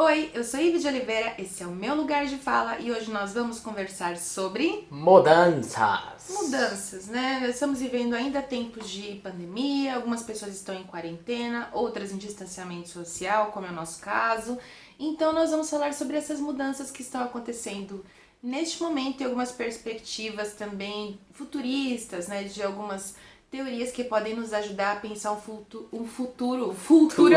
Oi, eu sou Ivy de Oliveira, esse é o meu lugar de fala e hoje nós vamos conversar sobre Mudanças. mudanças, né? Nós estamos vivendo ainda tempos de pandemia, algumas pessoas estão em quarentena, outras em distanciamento social, como é o nosso caso. Então nós vamos falar sobre essas mudanças que estão acontecendo neste momento e algumas perspectivas também futuristas, né? De algumas teorias que podem nos ajudar a pensar O um futuro futuro.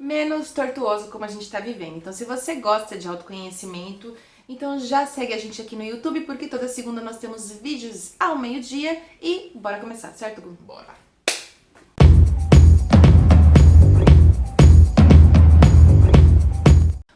menos tortuoso como a gente está vivendo. Então, se você gosta de autoconhecimento, então já segue a gente aqui no YouTube, porque toda segunda nós temos vídeos ao meio-dia e bora começar, certo, Gu? Bora.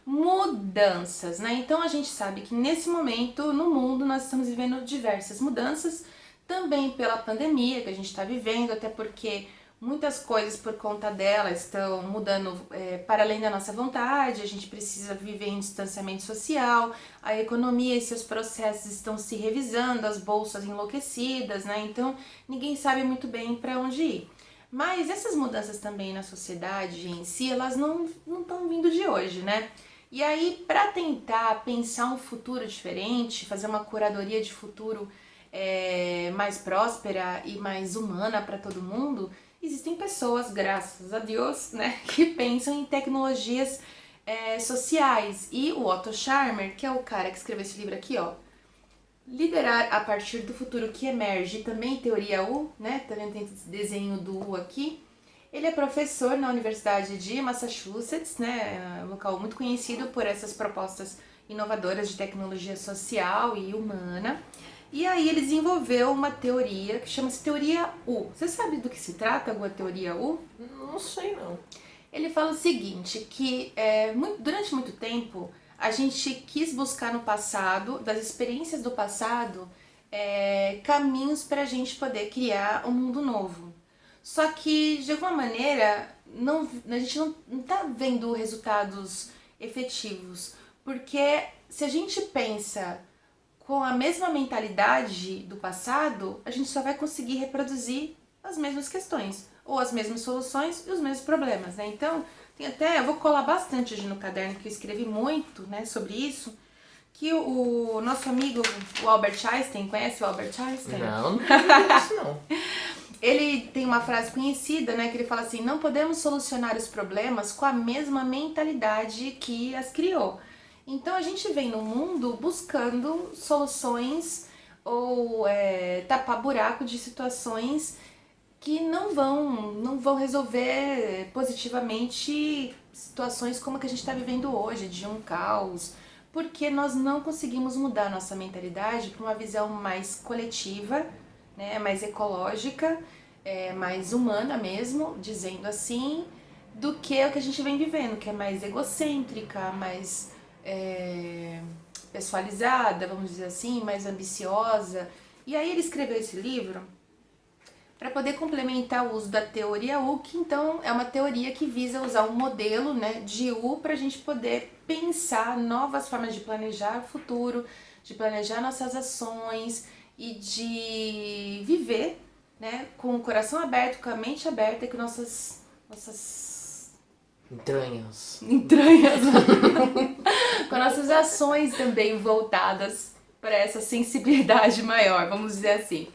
Mudanças, né? Então a gente sabe que nesse momento no mundo nós estamos vivendo diversas mudanças, também pela pandemia que a gente está vivendo, até porque muitas coisas por conta dela estão mudando para além da nossa vontade, a gente precisa viver em distanciamento social, a economia e seus processos estão se revisando, as bolsas enlouquecidas, né? Então ninguém sabe muito bem para onde ir. Mas essas mudanças também na sociedade em si, elas não estão vindo de hoje, né? E aí, para tentar pensar um futuro diferente, fazer uma curadoria de futuro mais próspera e mais humana para todo mundo, existem pessoas, graças a Deus, né, que pensam em tecnologias sociais. E o Otto Scharmer, que é o cara que escreveu esse livro aqui, ó, Liderar a partir do futuro que emerge, também teoria U, né? Também tem esse desenho do U aqui. Ele é professor na Universidade de Massachusetts, né? Um local muito conhecido por essas propostas inovadoras de tecnologia social e humana. E aí ele desenvolveu uma teoria que chama-se teoria U. Você sabe do que se trata a teoria U? Não sei não. Ele fala o seguinte, que durante muito tempo a gente quis buscar no passado, das experiências do passado, caminhos para a gente poder criar um mundo novo. Só que, de alguma maneira, a gente não está vendo resultados efetivos. Porque se a gente pensa com a mesma mentalidade do passado, a gente só vai conseguir reproduzir as mesmas questões, ou as mesmas soluções e os mesmos problemas, né? Então, tem até, eu vou colar bastante hoje no caderno, que eu escrevi muito, né, sobre isso, que o nosso amigo, o Albert Einstein, conhece o Albert Einstein? Não conheço não. Ele tem uma frase conhecida, né, que ele fala assim: não podemos solucionar os problemas com a mesma mentalidade que as criou. Então a gente vem no mundo buscando soluções ou tapar buraco de situações que não vão resolver positivamente situações como a que a gente está vivendo hoje, de um caos, porque nós não conseguimos mudar a nossa mentalidade para uma visão mais coletiva, né, mais ecológica, mais humana mesmo, dizendo assim, do que o que a gente vem vivendo, que é mais egocêntrica, mais pessoalizada, vamos dizer assim, mais ambiciosa. E aí ele escreveu esse livro para poder complementar o uso da teoria U, que então é uma teoria que visa usar um modelo, né, de U para a gente poder pensar novas formas de planejar o futuro, de planejar nossas ações e de viver, né, com o coração aberto, com a mente aberta e com nossas Entranhas. entranhas, com nossas ações também voltadas para essa sensibilidade maior, vamos dizer assim.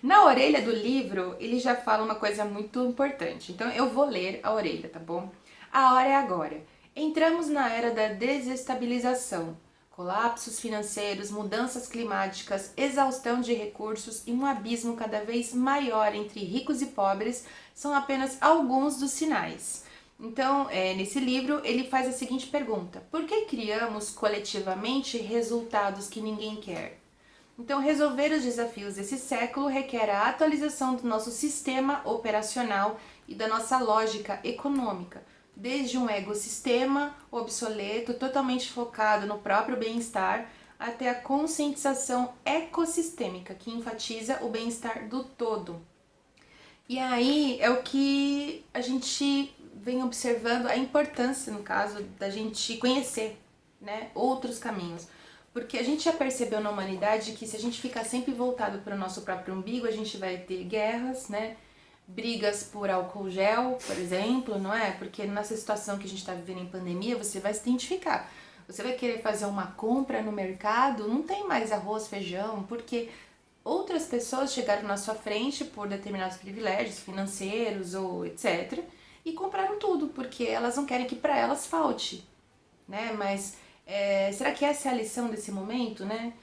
Na orelha do livro, ele já fala uma coisa muito importante. Então eu vou ler a orelha, tá bom? A hora é agora. Entramos na era da desestabilização. Colapsos financeiros, mudanças climáticas, exaustão de recursos e um abismo cada vez maior entre ricos e pobres são apenas alguns dos sinais. Então, nesse livro, ele faz a seguinte pergunta: por que criamos coletivamente resultados que ninguém quer? Então, resolver os desafios desse século requer a atualização do nosso sistema operacional e da nossa lógica econômica, desde um ecossistema obsoleto, totalmente focado no próprio bem-estar, até a conscientização ecossistêmica, que enfatiza o bem-estar do todo. E aí é o que a gente vem observando a importância, no caso, da gente conhecer, né, outros caminhos. Porque a gente já percebeu na humanidade que se a gente ficar sempre voltado para o nosso próprio umbigo, a gente vai ter guerras, né, brigas por álcool gel, por exemplo, não é? Porque nessa situação que a gente está vivendo em pandemia, você vai se identificar. Você vai querer fazer uma compra no mercado, não tem mais arroz, feijão, porque outras pessoas chegaram na sua frente por determinados privilégios financeiros ou etc. e compraram tudo, porque elas não querem que para elas falte, né? Mas será que essa é a lição desse momento, né?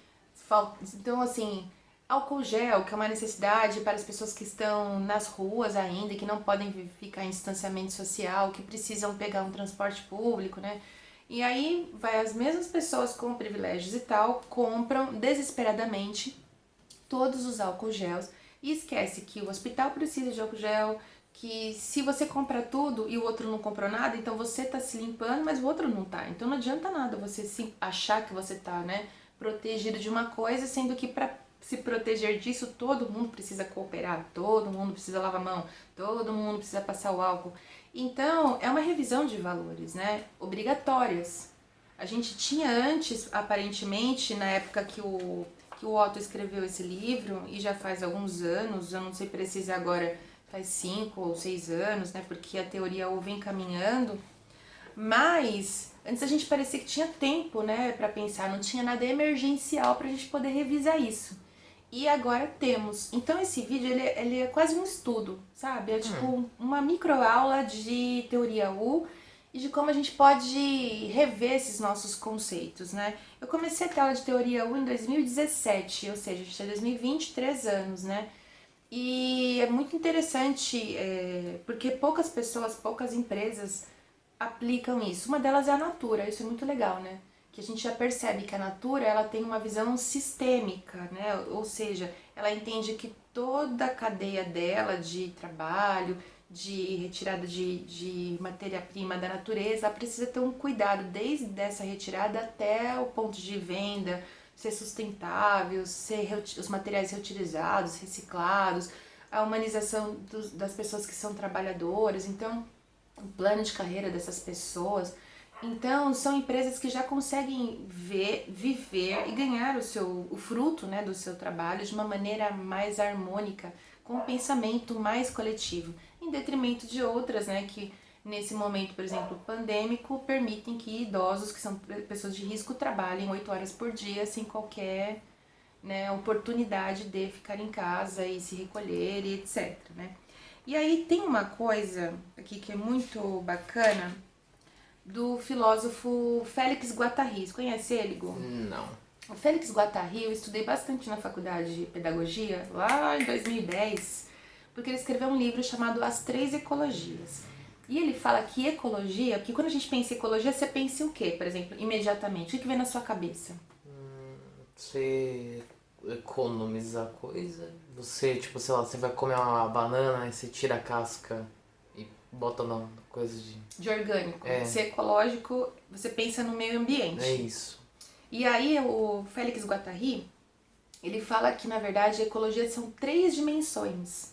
Então, assim, álcool gel, que é uma necessidade para as pessoas que estão nas ruas ainda, que não podem ficar em distanciamento social, que precisam pegar um transporte público, né? E aí vai as mesmas pessoas com privilégios e tal, compram desesperadamente todos os álcool gels e esquece que o hospital precisa de álcool gel, que se você compra tudo e o outro não comprou nada, então você tá se limpando, mas o outro não tá. Então não adianta nada você achar que você tá, né, protegido de uma coisa, sendo que para se proteger disso, todo mundo precisa cooperar, todo mundo precisa lavar a mão, todo mundo precisa passar o álcool. Então, é uma revisão de valores, né, obrigatórias. A gente tinha antes, aparentemente, na época que o Otto escreveu esse livro, e já faz alguns anos, eu não sei precisar agora, faz 5 ou 6 anos, né, porque a teoria o vem caminhando, mas antes a gente parecia que tinha tempo, né, para pensar, não tinha nada emergencial pra gente poder revisar isso. E agora temos. Então esse vídeo ele é quase um estudo, sabe? É tipo uma microaula de teoria U e de como a gente pode rever esses nossos conceitos, né? Eu comecei a ter aula de teoria U em 2017, ou seja, a gente tem 2020, 3 anos, né? E é muito interessante, porque poucas pessoas, poucas empresas aplicam isso. Uma delas é a Natura, isso é muito legal, né? Que a gente já percebe que a Natura ela tem uma visão sistêmica, né? Ou seja, ela entende que toda a cadeia dela de trabalho, de retirada de matéria-prima da natureza, ela precisa ter um cuidado desde essa retirada até o ponto de venda, ser sustentável, os materiais reutilizados, reciclados, a humanização das pessoas que são trabalhadoras. Então, o plano de carreira dessas pessoas. Então, são empresas que já conseguem viver e ganhar o fruto, né, do seu trabalho de uma maneira mais harmônica, com um pensamento mais coletivo, em detrimento de outras, né, que nesse momento, por exemplo, pandêmico, permitem que idosos, que são pessoas de risco, trabalhem 8 horas por dia sem qualquer, né, oportunidade de ficar em casa e se recolher e etc, né? E aí tem uma coisa aqui que é muito bacana do filósofo Félix Guattari. Você conhece ele, Gu? Não. O Félix Guattari eu estudei bastante na faculdade de pedagogia, lá em 2010, porque ele escreveu um livro chamado As Três Ecologias. E ele fala que ecologia, porque quando a gente pensa em ecologia, você pensa em o quê, por exemplo, imediatamente? O que vem na sua cabeça? Você economiza coisa. Você, tipo, sei lá, você vai comer uma banana e você tira a casca e bota na coisa de... De orgânico. Ser ecológico, você pensa no meio ambiente. É isso. E aí o Félix Guattari, ele fala que na verdade a ecologia são 3 dimensões,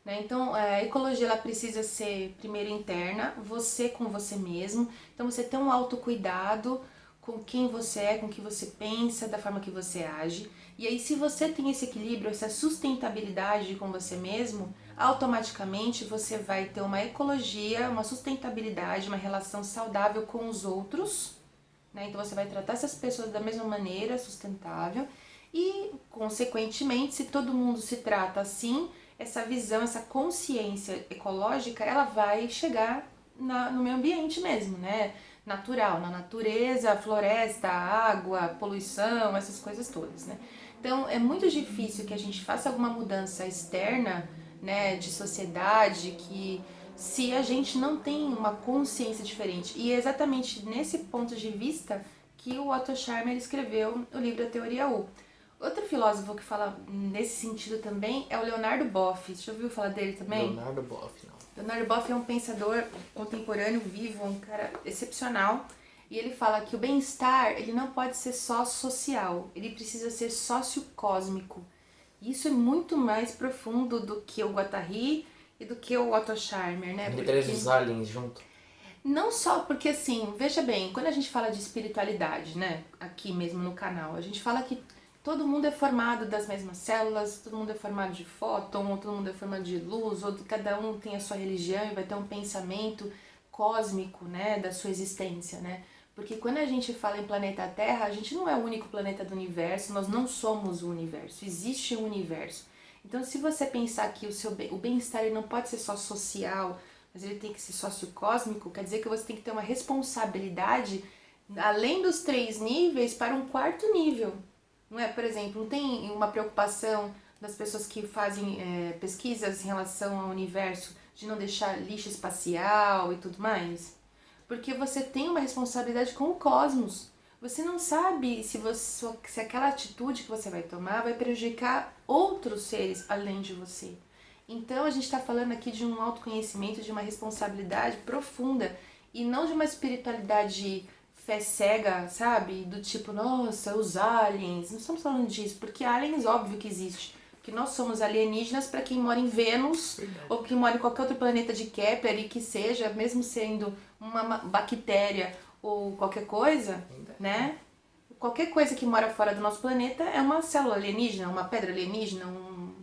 né? Então a ecologia ela precisa ser primeiro interna, você com você mesmo, então você tem um autocuidado com quem você é, com o que você pensa, da forma que você age. E aí se você tem esse equilíbrio, essa sustentabilidade com você mesmo, automaticamente você vai ter uma ecologia, uma sustentabilidade, uma relação saudável com os outros, né? Então você vai tratar essas pessoas da mesma maneira, sustentável, e consequentemente, se todo mundo se trata assim, essa visão, essa consciência ecológica, ela vai chegar no meio ambiente mesmo, né? Natural, na natureza, floresta, água, poluição, essas coisas todas, né? Então é muito difícil que a gente faça alguma mudança externa, né, de sociedade, que se a gente não tem uma consciência diferente. E é exatamente nesse ponto de vista que o Otto Scharmer escreveu o livro A Teoria U. Outro filósofo que fala nesse sentido também é o Leonardo Boff. Você já ouviu falar dele também? Leonardo Boff, não. Leonardo Boff é um pensador contemporâneo, vivo, um cara excepcional. E ele fala que o bem-estar ele não pode ser só social, ele precisa ser sociocósmico. Isso é muito mais profundo do que o Guattari e do que o Otto Scharmer, né? Ele traz os aliens junto. Não só porque, assim, veja bem, quando a gente fala de espiritualidade, né, aqui mesmo no canal, a gente fala que todo mundo é formado das mesmas células, todo mundo é formado de fóton, todo mundo é formado de luz, ou cada um tem a sua religião e vai ter um pensamento cósmico, né, da sua existência, né? Porque quando a gente fala em planeta Terra, a gente não é o único planeta do universo, nós não somos o universo, existe um universo. Então, se você pensar que o bem-estar ele não pode ser só social, mas ele tem que ser sociocósmico, quer dizer que você tem que ter uma responsabilidade além dos 3 níveis para um 4º nível. Não é, por exemplo, não tem uma preocupação das pessoas que fazem pesquisas em relação ao universo de não deixar lixo espacial e tudo mais? Porque você tem uma responsabilidade com o cosmos. Você não sabe se aquela atitude que você vai tomar vai prejudicar outros seres além de você. Então a gente está falando aqui de um autoconhecimento, de uma responsabilidade profunda e não de uma espiritualidade fé cega, sabe? Do tipo, nossa, os aliens. Não estamos falando disso, porque aliens, óbvio que existe. Que nós somos alienígenas para quem mora em Vênus, ou quem mora em qualquer outro planeta de Kepler e que seja, mesmo sendo uma bactéria ou qualquer coisa, né? Qualquer coisa que mora fora do nosso planeta é uma célula alienígena, uma pedra alienígena, um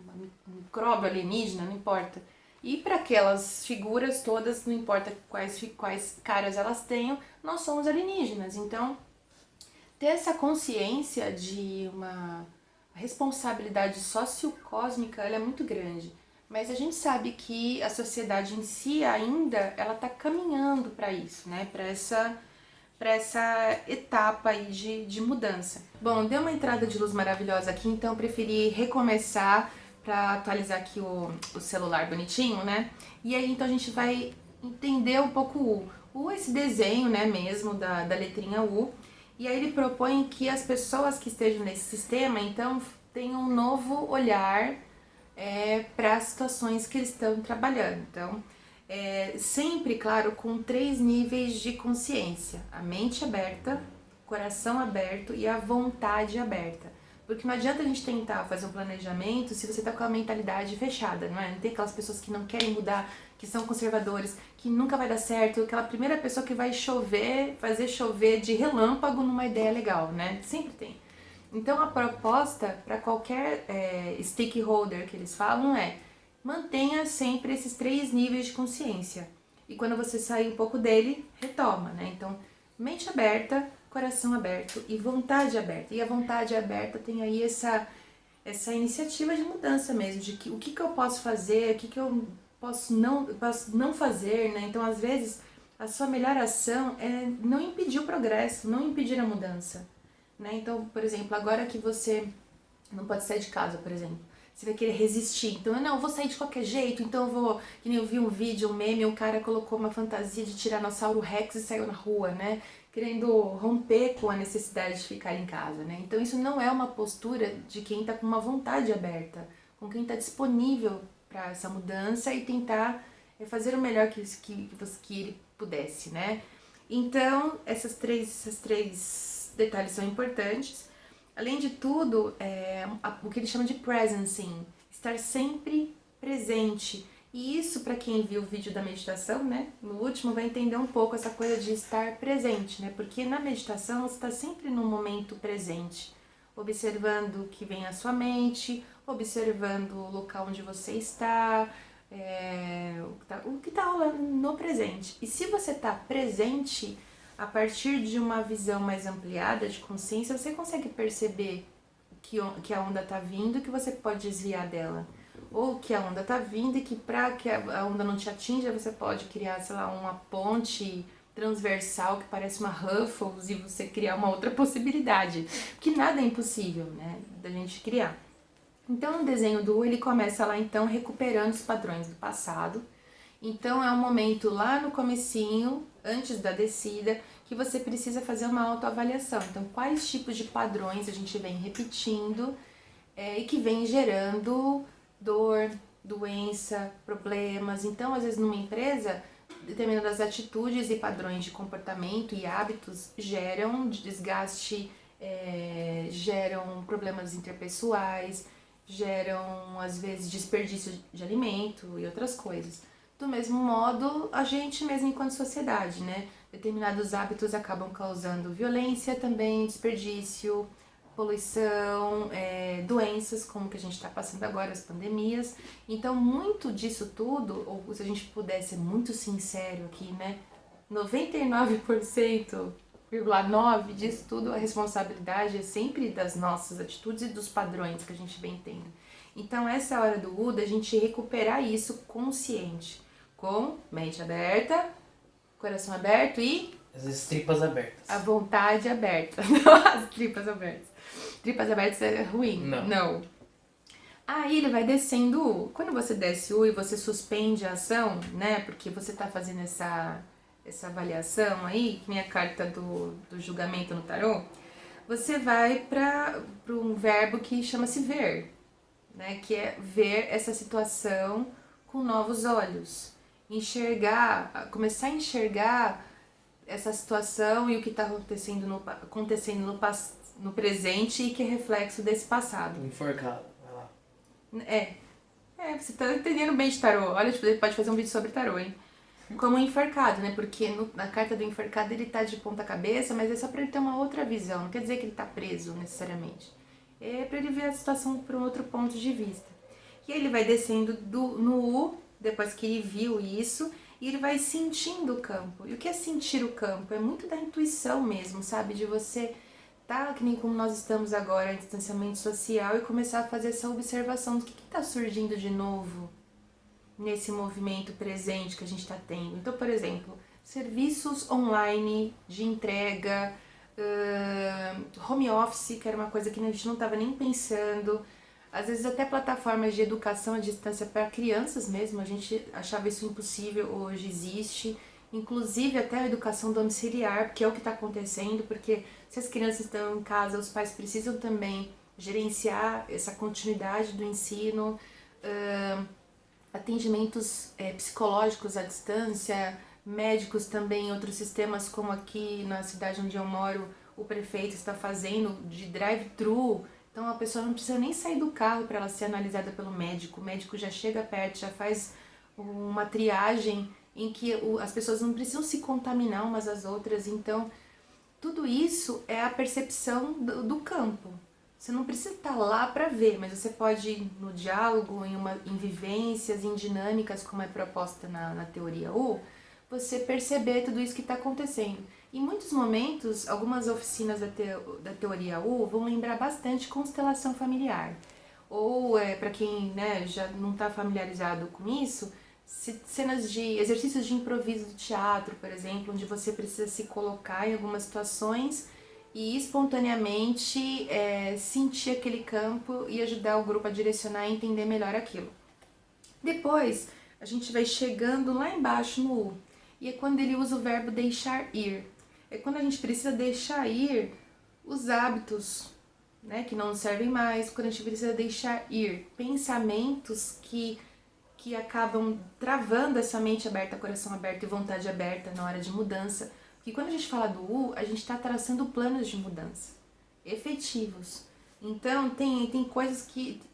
micróbio alienígena, não importa. E para aquelas figuras todas, não importa quais caras elas tenham, nós somos alienígenas. Então, ter essa consciência de uma responsabilidade sociocósmica, ela é muito grande. Mas a gente sabe que a sociedade em si ainda, ela está caminhando para isso, né? Para essa etapa aí de mudança. Bom, deu uma entrada de luz maravilhosa aqui, então eu preferi recomeçar para atualizar aqui o celular bonitinho, né? E aí então a gente vai entender um pouco esse desenho, né, mesmo da letrinha U. E aí ele propõe que as pessoas que estejam nesse sistema, então, tenham um novo olhar para as situações que eles estão trabalhando. Então, sempre, claro, com 3 níveis de consciência. A mente aberta, o coração aberto e a vontade aberta. Porque não adianta a gente tentar fazer um planejamento se você tá com a mentalidade fechada, não é? Não tem aquelas pessoas que não querem mudar, que são conservadores, que nunca vai dar certo, aquela primeira pessoa que vai fazer chover de relâmpago numa ideia legal, né? Sempre tem. Então a proposta para qualquer stakeholder que eles falam mantenha sempre esses 3 níveis de consciência. E quando você sair um pouco dele, retoma, né? Então, mente aberta, coração aberto e vontade aberta. E a vontade aberta tem aí essa iniciativa de mudança mesmo, de o que eu posso fazer, o que eu posso não fazer, né? Então, às vezes, a sua melhor ação é não impedir o progresso, não impedir a mudança, né? Então, por exemplo, agora que você não pode sair de casa, por exemplo, você vai querer resistir. Então, eu vou sair de qualquer jeito, então eu vou... Que nem eu vi um vídeo, um meme, um cara colocou uma fantasia de Tiranossauro Rex e saiu na rua, né? Querendo romper com a necessidade de ficar em casa, né? Então, isso não é uma postura de quem tá com uma vontade aberta, com quem tá disponível para essa mudança e tentar fazer o melhor que ele pudesse, né? Então, esses três detalhes são importantes. Além de tudo, o que eles chamam de presencing, estar sempre presente. E isso, para quem viu o vídeo da meditação, né, no último, vai entender um pouco essa coisa de estar presente, né? Porque na meditação você está sempre no momento presente, observando o que vem à sua mente, observando o local onde você está, o que está rolando no presente. E se você está presente, a partir de uma visão mais ampliada de consciência, você consegue perceber que a onda está vindo e que você pode desviar dela. Ou que a onda está vindo e que para que a onda não te atinja, você pode criar, sei lá, uma ponte transversal que parece uma Ruffles e você criar uma outra possibilidade. Que nada é impossível, né, da gente criar. Então, o desenho do U, ele começa lá, então, recuperando os padrões do passado. Então, é um momento lá no comecinho, antes da descida, que você precisa fazer uma autoavaliação. Então, quais tipos de padrões a gente vem repetindo e que vem gerando dor, doença, problemas. Então, às vezes, numa empresa, determinadas atitudes e padrões de comportamento e hábitos geram desgaste, geram problemas interpessoais, geram, às vezes, desperdício de alimento e outras coisas. Do mesmo modo, a gente mesmo enquanto sociedade, né? Determinados hábitos acabam causando violência também, desperdício, poluição, doenças como que a gente está passando agora, as pandemias. Então, muito disso tudo, ou se a gente puder ser muito sincero aqui, né? 99,9% disso tudo, a responsabilidade é sempre das nossas atitudes e dos padrões que a gente vem tendo. Então, essa é a hora do Uda, a gente recuperar isso consciente, com mente aberta, coração aberto e As tripas abertas. a vontade aberta, não as tripas abertas. Tripas abertas é ruim? Não. Aí ele vai descendo U. Quando você desce U e você suspende a ação, né? Porque você tá fazendo essa avaliação aí, que nem a carta do julgamento no tarô, você vai para um verbo que chama-se ver, né? Que é ver essa situação com novos olhos. Enxergar, começar a enxergar essa situação e o que está acontecendo no presente e que é reflexo desse passado. Enforcado, vai lá. Você tá entendendo bem de tarô. Olha, tipo, ele pode fazer um vídeo sobre tarô, hein? Como enforcado, né? Porque na carta do enforcado ele tá de ponta cabeça, mas é só pra ele ter uma outra visão. Não quer dizer que ele tá preso, necessariamente. É pra ele ver a situação por um outro ponto de vista. E aí ele vai descendo no U, depois que ele viu isso, e ele vai sentindo o campo. E o que é sentir o campo? É muito da intuição mesmo, sabe? De você tá, que nem como nós estamos agora, em distanciamento social, e começar a fazer essa observação do que tá surgindo de novo nesse movimento presente que a gente está tendo. Então, por exemplo, serviços online de entrega, home office, que era uma coisa que a gente não estava nem pensando, às vezes até plataformas de educação à distância para crianças mesmo, a gente achava isso impossível, hoje existe, inclusive até a educação domiciliar, que é o que está acontecendo, porque se as crianças estão em casa, os pais precisam também gerenciar essa continuidade do ensino, atendimentos psicológicos à distância, médicos também, outros sistemas como aqui na cidade onde eu moro, o prefeito está fazendo de drive-thru, então a pessoa não precisa nem sair do carro para ela ser analisada pelo médico, o médico já chega perto, já faz uma triagem em que as pessoas não precisam se contaminar umas às outras, então tudo isso é a percepção do campo. Você não precisa estar lá para ver, mas você pode ir no diálogo, em vivências, em dinâmicas, como é proposta na teoria U, você perceber tudo isso que está acontecendo. Em muitos momentos, algumas oficinas da teoria U vão lembrar bastante constelação familiar. Ou, para quem já não está familiarizado com isso, cenas de exercícios de improviso do teatro, por exemplo, onde você precisa se colocar em algumas situações e espontaneamente sentir aquele campo e ajudar o grupo a direcionar e entender melhor aquilo. Depois, a gente vai chegando lá embaixo no U, e é quando ele usa o verbo deixar ir. É quando a gente precisa deixar ir os hábitos, né, que não nos servem mais, quando a gente precisa deixar ir pensamentos que acabam travando essa mente aberta, coração aberto e vontade aberta na hora de mudança. Porque quando a gente fala do U, a gente está traçando planos de mudança efetivos. Então, tem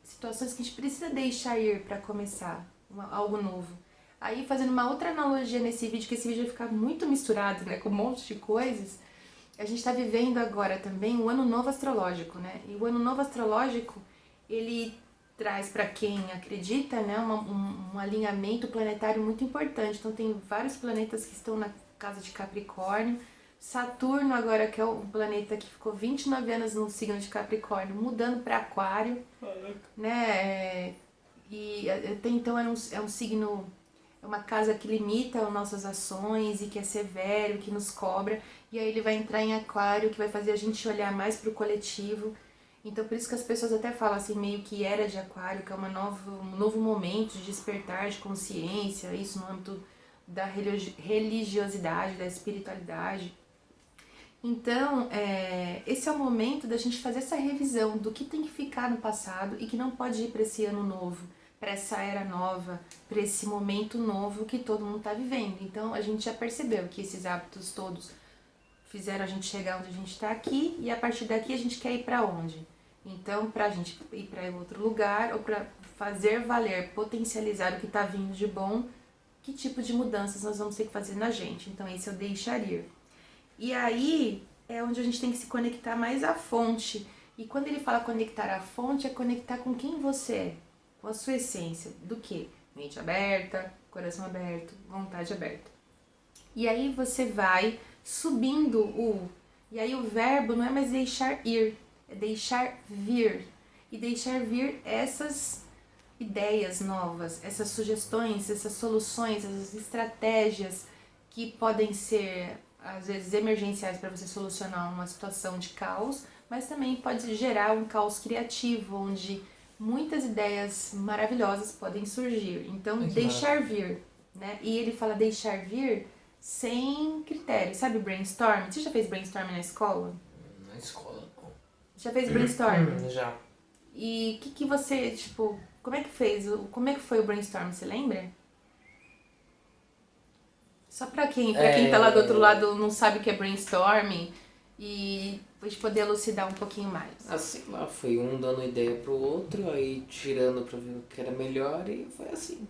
situações que a gente precisa deixar ir para começar algo novo. Aí, fazendo uma outra analogia nesse vídeo, que esse vídeo vai ficar muito misturado, né, com um monte de coisas, a gente está vivendo agora também o Ano Novo Astrológico, né? E o Ano Novo Astrológico, ele traz para quem acredita, né, um alinhamento planetário muito importante. Então, tem vários planetas que estão na casa de Capricórnio. Saturno agora, que é um planeta que ficou 29 anos no signo de Capricórnio, mudando para Aquário, né? E até então é um signo, é uma casa que limita as nossas ações e que é severo, que nos cobra. E aí ele vai entrar em Aquário, que vai fazer a gente olhar mais para o coletivo. Então, por isso que as pessoas até falam assim, meio que era de Aquário, que é um novo momento de despertar de consciência, isso no âmbito da religiosidade, da espiritualidade. Então, esse é o momento da gente fazer essa revisão do que tem que ficar no passado e que não pode ir para esse ano novo, para essa era nova, para esse momento novo que todo mundo está vivendo. Então, a gente já percebeu que esses hábitos todos fizeram a gente chegar onde a gente está aqui e a partir daqui a gente quer ir para onde? Então, para a gente ir para outro lugar ou para fazer valer, potencializar o que está vindo de bom, que tipo de mudanças nós vamos ter que fazer na gente. Então, esse é o deixar ir. E aí é onde a gente tem que se conectar mais à fonte E quando ele fala conectar a fonte, é conectar com quem você é, com a sua essência. Do quê? Mente aberta, coração aberto, vontade aberta. E aí você vai subindo o... E aí o verbo não é mais deixar ir, é deixar vir. E deixar vir essas ideias novas, essas sugestões, essas soluções, essas estratégias que podem ser, às vezes, emergenciais para você solucionar uma situação de caos, mas também pode gerar um caos criativo, onde muitas ideias maravilhosas podem surgir. Então, deixar vir, né? E ele fala deixar vir sem critério. Sabe brainstorm? Você já fez brainstorm na escola? Na escola, não. Já fez brainstorm? Já. E o que você, tipo, como é que fez? Como é que foi o brainstorm, você lembra? Só pra quem tá lá do outro lado não sabe o que é brainstorming e pra gente poder elucidar um pouquinho mais. Ah, sei lá, foi um dando ideia pro outro, aí tirando pra ver o que era melhor e foi assim.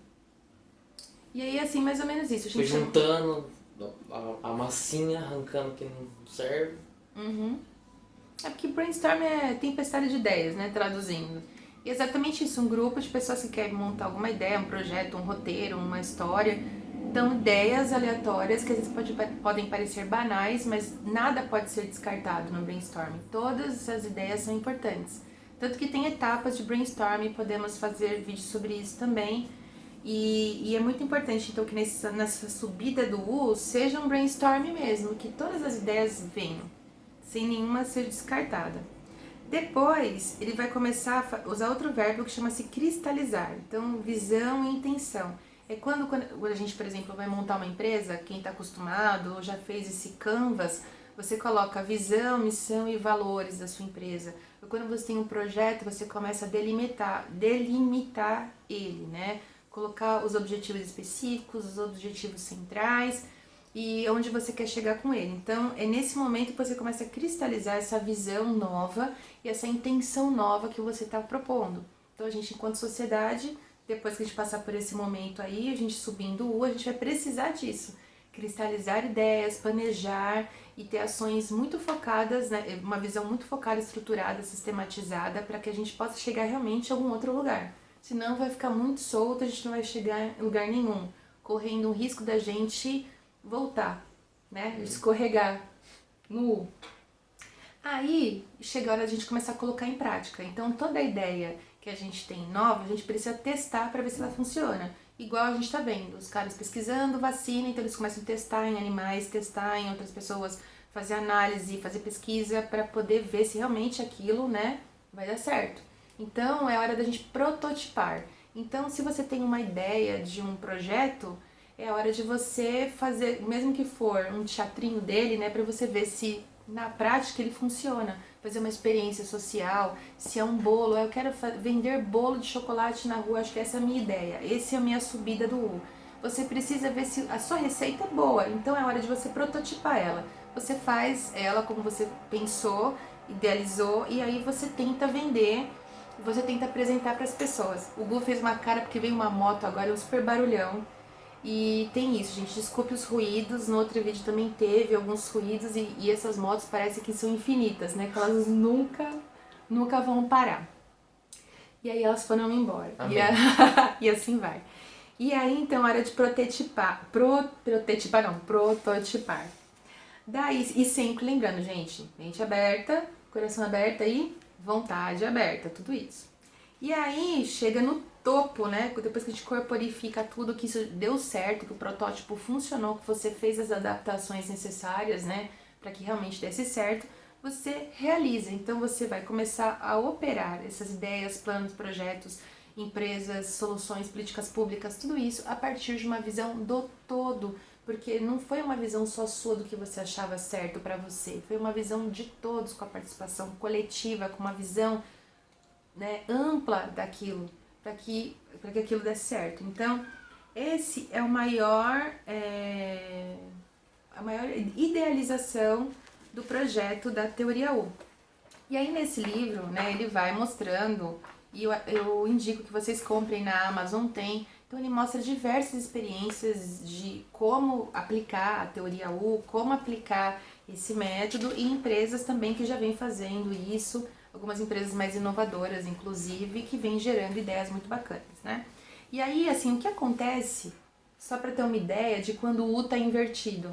E aí, assim, mais ou menos isso. A Foi gente chama... juntando a massinha, arrancando o que não serve. Uhum. É porque brainstorm é tempestade de ideias, né? Traduzindo. E é exatamente isso, um grupo de pessoas que querem montar alguma ideia, um projeto, um roteiro, uma história. Então, ideias aleatórias que às vezes podem parecer banais, mas nada pode ser descartado no brainstorming. Todas as ideias são importantes. Tanto que tem etapas de brainstorming, podemos fazer vídeos sobre isso também. E é muito importante, então, que nessa subida do U seja um brainstorm mesmo, que todas as ideias venham, sem nenhuma ser descartada. Depois, ele vai começar a usar outro verbo que chama-se cristalizar. Então, visão e intenção. É quando a gente, por exemplo, vai montar uma empresa, quem está acostumado ou já fez esse canvas, você coloca a visão, missão e valores da sua empresa. Ou quando você tem um projeto, você começa a delimitar ele, né? Colocar os objetivos específicos, os objetivos centrais e onde você quer chegar com ele. Então, é nesse momento que você começa a cristalizar essa visão nova e essa intenção nova que você está propondo. Então, a gente, enquanto sociedade, depois que a gente passar por esse momento aí, a gente subindo o U, a gente vai precisar disso. Cristalizar ideias, planejar e ter ações muito focadas, né, uma visão muito focada, estruturada, sistematizada, para que a gente possa chegar realmente a algum outro lugar. Senão vai ficar muito solto, a gente não vai chegar em lugar nenhum, correndo o risco da gente voltar, né? Escorregar no U. Aí chega a hora de a gente começar a colocar em prática. Então toda a ideia que a gente tem nova, a gente precisa testar para ver se ela funciona. Igual a gente está vendo, os caras pesquisando vacina, então eles começam a testar em animais, testar em outras pessoas, fazer análise, fazer pesquisa para poder ver se realmente aquilo, né, vai dar certo. Então é hora da gente prototipar. Então se você tem uma ideia de um projeto, é hora de você fazer, mesmo que for um teatrinho dele, né, para você ver se na prática ele funciona. Fazer uma experiência social, se é um bolo, eu quero vender bolo de chocolate na rua, acho que essa é a minha ideia, essa é a minha subida do U. Você precisa ver se a sua receita é boa, então é hora de você prototipar ela. Você faz ela como você pensou, idealizou, e aí você tenta vender, você tenta apresentar para as pessoas. O Gu fez uma cara porque veio uma moto agora, é um super barulhão. E tem isso, gente, desculpe os ruídos, no outro vídeo também teve alguns ruídos e essas motos parecem que são infinitas, né, que elas nunca vão parar. E aí elas foram embora, e assim vai. E aí então, hora de prototipar. Daí, e sempre lembrando, gente, mente aberta, coração aberto e vontade aberta, tudo isso. E aí chega no topo, né? Depois que a gente corporifica tudo, que isso deu certo, que o protótipo funcionou, que você fez as adaptações necessárias, né? Para que realmente desse certo, você realiza. Então você vai começar a operar essas ideias, planos, projetos, empresas, soluções, políticas públicas, tudo isso a partir de uma visão do todo. Porque não foi uma visão só sua do que você achava certo para você, foi uma visão de todos, com a participação coletiva, com uma visão, né, ampla daquilo, para que aquilo dê certo. Então, esse é a maior idealização do projeto da Teoria U. E aí nesse livro, né, ele vai mostrando, e eu indico que vocês comprem na Amazon, tem. Então ele mostra diversas experiências de como aplicar a Teoria U, como aplicar esse método, e empresas também que já vêm fazendo isso algumas empresas mais inovadoras, inclusive, que vêm gerando ideias muito bacanas, né? E aí, assim, o que acontece, só para ter uma ideia de quando o U está invertido,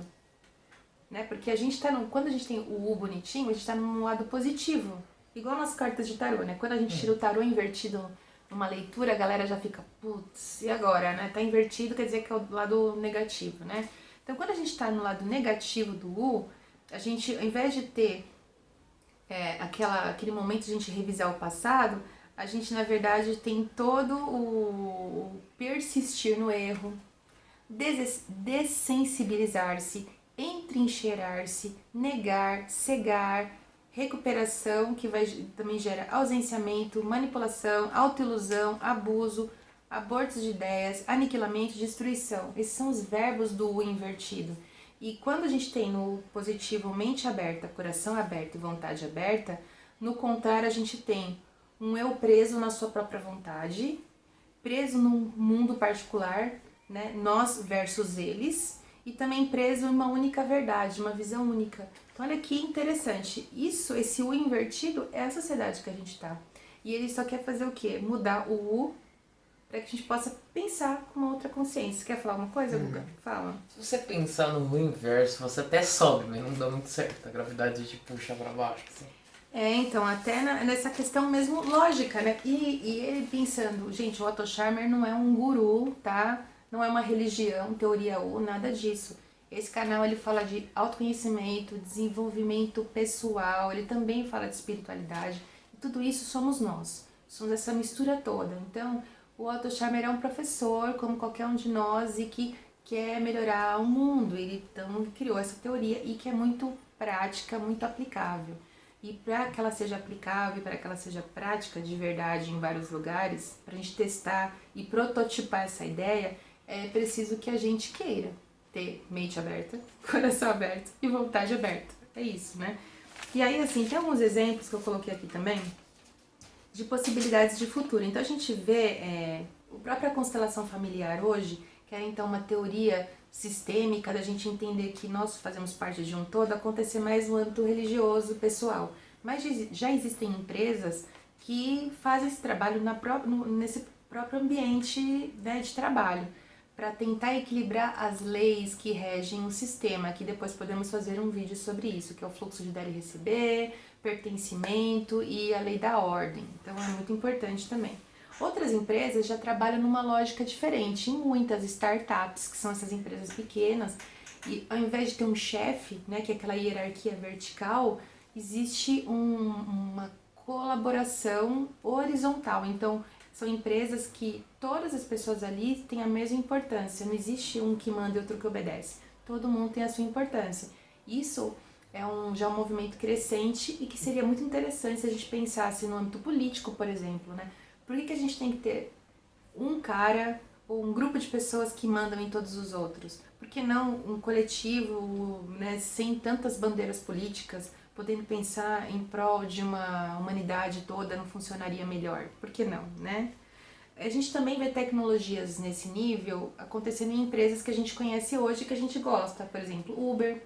né? Porque a gente tá quando a gente tem o U bonitinho, a gente está no lado positivo, igual nas cartas de tarô, né? Quando a gente tira o tarô invertido numa leitura, a galera já fica, putz, e agora, né? Tá invertido, quer dizer que é o lado negativo, né? Então, quando a gente está no lado negativo do U, a gente, ao invés de ter aquele momento de a gente revisar o passado, a gente, na verdade, tem todo o persistir no erro, dessensibilizar-se, entrincheirar-se, negar, cegar, recuperação, que também gera ausenciamento, manipulação, autoilusão, abuso, abortos de ideias, aniquilamento, destruição. Esses são os verbos do U invertido. E quando a gente tem no positivo mente aberta, coração aberto e vontade aberta, no contrário a gente tem um eu preso na sua própria vontade, preso num mundo particular, né? Nós versus eles, e também preso em uma única verdade, uma visão única. Então olha que interessante, esse U invertido é a sociedade que a gente tá. E ele só quer fazer o quê? Mudar o U para que a gente possa pensar com uma outra consciência. Quer falar uma coisa, Guga? Fala. Se você pensar no inverso, você até sobe, mas não dá muito certo. A gravidade te puxa pra baixo, assim. Então, até nessa questão mesmo lógica, né? E ele pensando, gente, o Otto Scharmer não é um guru, tá? Não é uma religião, teoria U, nada disso. Esse canal, ele fala de autoconhecimento, desenvolvimento pessoal, ele também fala de espiritualidade. E tudo isso somos nós. Somos essa mistura toda. Então, o Otto Scharmer é um professor, como qualquer um de nós, e que quer melhorar o mundo. Ele então criou essa teoria e que é muito prática, muito aplicável. E para que ela seja aplicável, para que ela seja prática de verdade em vários lugares, para a gente testar e prototipar essa ideia, é preciso que a gente queira ter mente aberta, coração aberto e vontade aberta. É isso, né? E aí, assim, tem alguns exemplos que eu coloquei aqui também de possibilidades de futuro. Então a gente vê a própria constelação familiar hoje, que é então uma teoria sistêmica da gente entender que nós fazemos parte de um todo, acontecer mais no âmbito religioso, pessoal. Mas já existem empresas que fazem esse trabalho nesse próprio ambiente, né, de trabalho, para tentar equilibrar as leis que regem o sistema, que depois podemos fazer um vídeo sobre isso, que é o fluxo de dar e receber, pertencimento e a lei da ordem. Então é muito importante também. Outras empresas já trabalham numa lógica diferente. Em muitas startups, que são essas empresas pequenas, e ao invés de ter um chefe, né, que é aquela hierarquia vertical, existe uma colaboração horizontal. Então, são empresas que todas as pessoas ali têm a mesma importância. Não existe um que manda e outro que obedece. Todo mundo tem a sua importância. Isso é já um movimento crescente e que seria muito interessante se a gente pensasse no âmbito político, por exemplo, né? Por que a gente tem que ter um cara ou um grupo de pessoas que mandam em todos os outros? Por que não um coletivo, né, sem tantas bandeiras políticas, podendo pensar em prol de uma humanidade toda, não funcionaria melhor? Por que não, né? A gente também vê tecnologias nesse nível acontecendo em empresas que a gente conhece hoje, que a gente gosta. Por exemplo, Uber,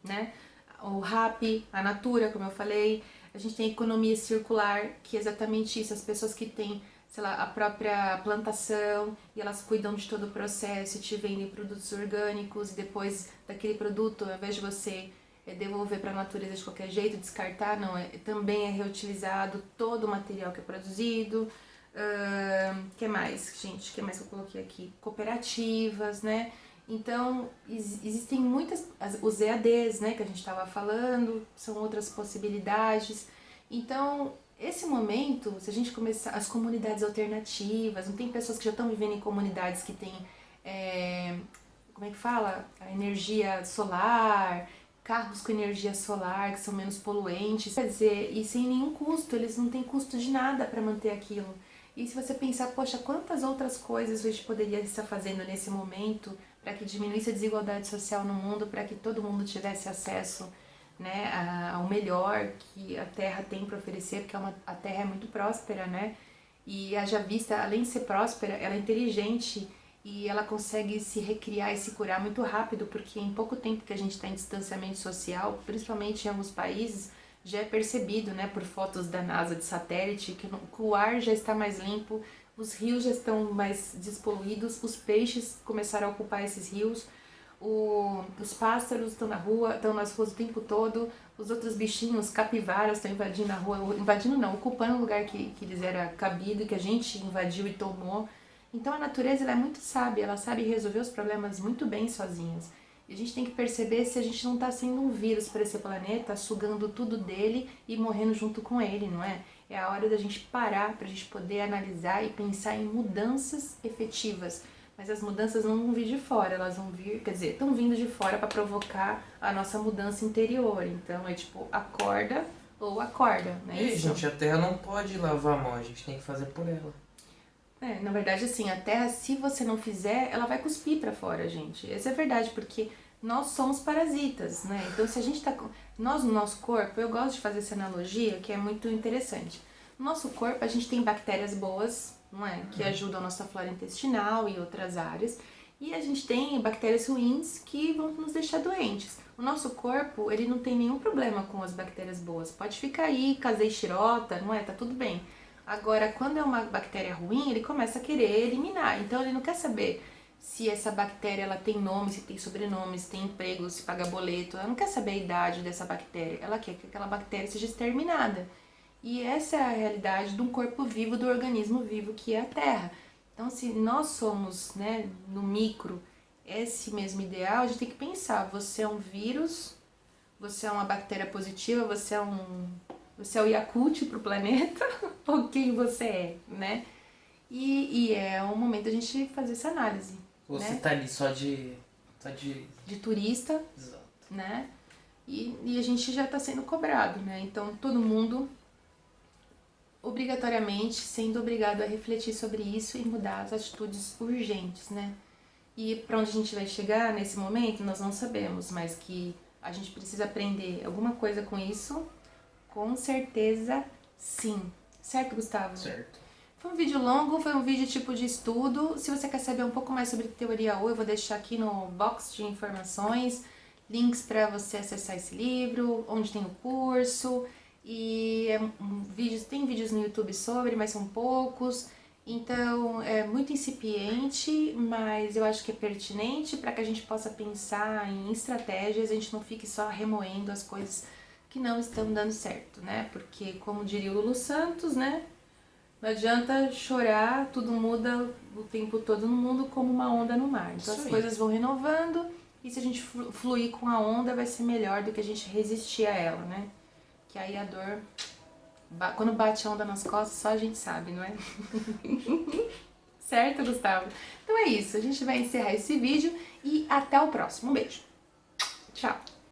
né? O Rappi, a Natura, como eu falei. A gente tem a economia circular, que é exatamente isso. As pessoas que têm, sei lá, a própria plantação e elas cuidam de todo o processo e te vendem produtos orgânicos e depois daquele produto, ao invés de você devolver para a natureza de qualquer jeito, descartar, não, também é reutilizado todo o material que é produzido. Que mais, gente? Que mais que eu coloquei aqui? Cooperativas, né? Então, existem muitas, os EADs, né, que a gente estava falando, são outras possibilidades. Então, esse momento, se a gente começar, as comunidades alternativas, não tem pessoas que já estão vivendo em comunidades que têm, como é que fala? A energia solar, carros com energia solar, que são menos poluentes, quer dizer, e sem nenhum custo, eles não têm custo de nada para manter aquilo. E se você pensar, poxa, quantas outras coisas a gente poderia estar fazendo nesse momento para que diminuísse a desigualdade social no mundo, para que todo mundo tivesse acesso, né, ao melhor que a Terra tem para oferecer, porque a Terra é muito próspera, né? E haja vista, além de ser próspera, ela é inteligente e ela consegue se recriar e se curar muito rápido, porque em pouco tempo que a gente está em distanciamento social, principalmente em alguns países, já é percebido, né, por fotos da NASA de satélite, que o ar já está mais limpo, os rios já estão mais despoluídos, os peixes começaram a ocupar esses rios, os pássaros estão na rua, estão nas ruas o tempo todo, os outros bichinhos, capivaras, estão invadindo a rua, invadindo não, ocupando o lugar que lhes era cabido, que a gente invadiu e tomou. Então a natureza ela é muito sábia, ela sabe resolver os problemas muito bem sozinhas. E a gente tem que perceber se a gente não está sendo um vírus para esse planeta, sugando tudo dele e morrendo junto com ele, não é? É a hora da gente parar para a gente poder analisar e pensar em mudanças efetivas. Mas as mudanças não vão vir de fora, elas vão vir, quer dizer, estão vindo de fora para provocar a nossa mudança interior. Então é tipo, acorda ou acorda, não é isso? Gente, a Terra não pode lavar a mão, a gente tem que fazer por ela. Na verdade, assim, a Terra, se você não fizer, ela vai cuspir pra fora, gente. Essa é a verdade, porque nós somos parasitas, né? Então, se a gente tá... Nós, no nosso corpo, eu gosto de fazer essa analogia, que é muito interessante. No nosso corpo, a gente tem bactérias boas, não é? Que ajudam a nossa flora intestinal e outras áreas. E a gente tem bactérias ruins que vão nos deixar doentes. O nosso corpo, ele não tem nenhum problema com as bactérias boas. Pode ficar aí, casei xirota, não é? Tá tudo bem. Agora, quando é uma bactéria ruim, ele começa a querer eliminar. Então, ele não quer saber se essa bactéria ela tem nome, se tem sobrenome, se tem emprego, se paga boleto. Ela não quer saber a idade dessa bactéria. Ela quer que aquela bactéria seja exterminada. E essa é a realidade de um corpo vivo, do organismo vivo que é a Terra. Então, se nós somos, né, no micro, esse mesmo ideal, a gente tem que pensar, você é um vírus, você é uma bactéria positiva, você é o Yakult pro planeta, ou quem você é, né? E é o momento da gente fazer essa análise. Você né? tá ali só de De turista, Exato. né? E a gente já está sendo cobrado, né? Então todo mundo obrigatoriamente sendo obrigado a refletir sobre isso e mudar as atitudes urgentes, né? E para onde a gente vai chegar nesse momento, nós não sabemos, mas que a gente precisa aprender alguma coisa com isso, com certeza sim. Certo, Gustavo? Certo. Foi um vídeo longo, foi um vídeo tipo de estudo. Se você quer saber um pouco mais sobre teoria U, eu vou deixar aqui no box de informações links para você acessar esse livro, onde tem o curso. E tem vídeos no YouTube sobre, mas são poucos. Então é muito incipiente, mas eu acho que é pertinente para que a gente possa pensar em estratégias, a gente não fique só remoendo as coisas que não estão dando certo, né? Porque, como diria o Lulu Santos, né? Não adianta chorar, tudo muda o tempo todo no mundo como uma onda no mar. Então as coisas vão renovando e se a gente fluir com a onda vai ser melhor do que a gente resistir a ela, né? Que aí a dor, quando bate a onda nas costas, só a gente sabe, não é? Certo, Gustavo? Então é isso, a gente vai encerrar esse vídeo e até o próximo. Um beijo. Tchau.